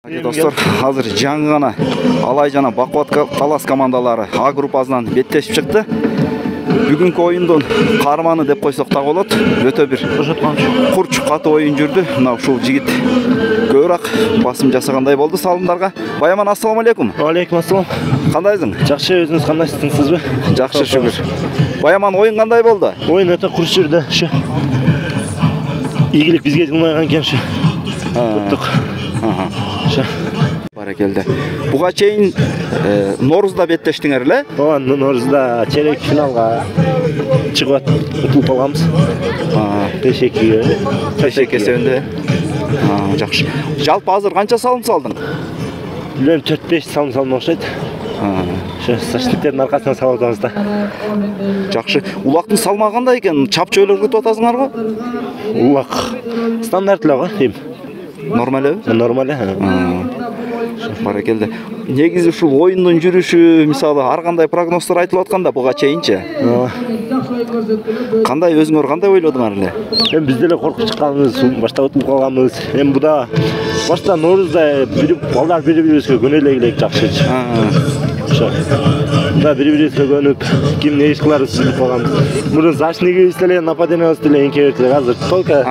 Достор, азыр жаңы гана Алай жана Бакубат Талас командалары А группасынан беттешип чыкты. Бүгүнкү оюндун каарманы деп койсок да болот. Өтө бир курч катуу оюн жүрдү. Мына ушул жигит көбүрөөк басым жасагандай болду салымдарга. Баяман, ассаламу алейкум. Алейкум ассалам. Кандайсың? Жакшы, өзүңүз кандайсызбы? Жакшы, шүгүр. Баяман, оюн кандай болду? Оюн өтө курч жүрдү. Ийгилик бизге жылмайган экен ушу. Туттук. Баракелде. Буга чейин Норузда беттештиңер эле? Ооба, Норузда чейрек финалга чыгып утулуп калганбыз. 5-2. 5-2 эсебинде. Жакшы. Жалпы азыр канча салым салдың? Билем 4-5 салым салдым окшойт. Ошо саштыктердин аркасынан салып атабыз да. Жакшы. Улактын салмагы кандай экен? Чапчойлор күтүп атасыңар го? Улак стандарт эле го, дейм. Нормал эле? Нормал эле. Баракелде. Негизи ушул оюндун жүрүшү, мисалы, ар кандай прогноздор айтылып атканда буга чейинчи. Кандай өзүңөр кандай ойлодуңар эле? Биз деле коркуп чыкканбыз, башта утулуп калганбыз. Эми буда башта Норузда балдар бири-бирибизге көнө элек жакшы. Ошо. Да бири-бирибизге көнүп, ким не иш кыларыбыз билип калганбыз. Мурун Зашнигибиз деле, нападениябыз деле эңкейип элек. Азыр только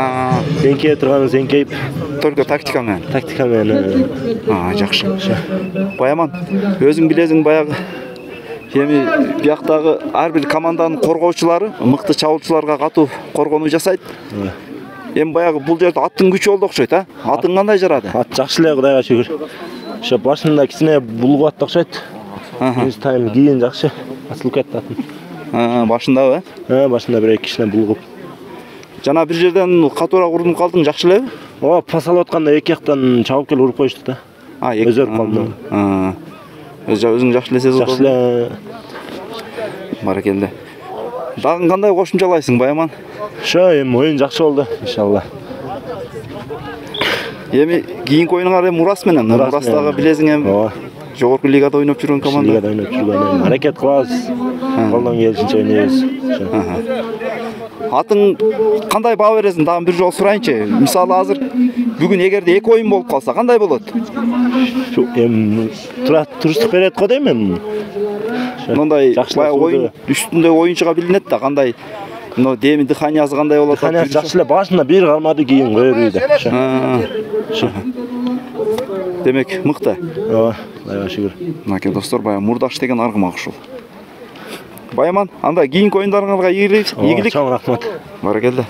эңкейип турганыбыз эңкейип. Только тактика менен. Тактика менен. Жакшы. Баяман, өзүң билесиң, баягы эми бияктагы ар бир команданын коргоочулары мыкты чабуулчуларга катуу коргонуу жасайт. Эми баягы бул жерде аттын күчү болду окшойт, Атың кандай жарады? Ат жакшы эле, Кудайга шүгүр. Ошо башында кичине булгуп атты окшойт. Тайм кийин жакшы ачылып кетти атын. Башындабы? Башында бир кичине булгуп. Жана бир жерден катуураак урунуп калдың, жакшы элеби? Ооба, пас алып атканда эки жактан чабып келип уруп коюшту да. Өзөр калды. Өзүң жакшы эле сезип Жакшы эле. Баракелде. Дагы кандай кошумчалайсың, Баяман? Ошо, эми оюн жакшы болду, иншалла. Эми кийинки оюнуңар эми Урас менен. Урастагы билесиң эми жогорку лигада ойноп жүргөн команда. Лигада ойноп жүргөн. Аракет кылабыз. Колдон келишинче ойнойбуз. Атың кандай баа бересиң? Дагы бир жолу сурайынчы. Мисалы азыр бүгүн эгерде эки оюн болуп калса кандай болот? Эми туруштук берет го дейм эми. Мындай бая оюн үстүндө оюнчуга билинет да, кандай мына деми дыханиясы кандай болот? Дыханиясы жакшы эле, башында бир калмады, кийин көбүрүйдү. Демек, мыкты. Ооба, Кудайга шүгүр. Мынакей достор, бая Мурдаш деген аргымак ушул. Баяман, анда кийинки оюндарыңарга ийгилик. Чоң рахмат. Баракелде.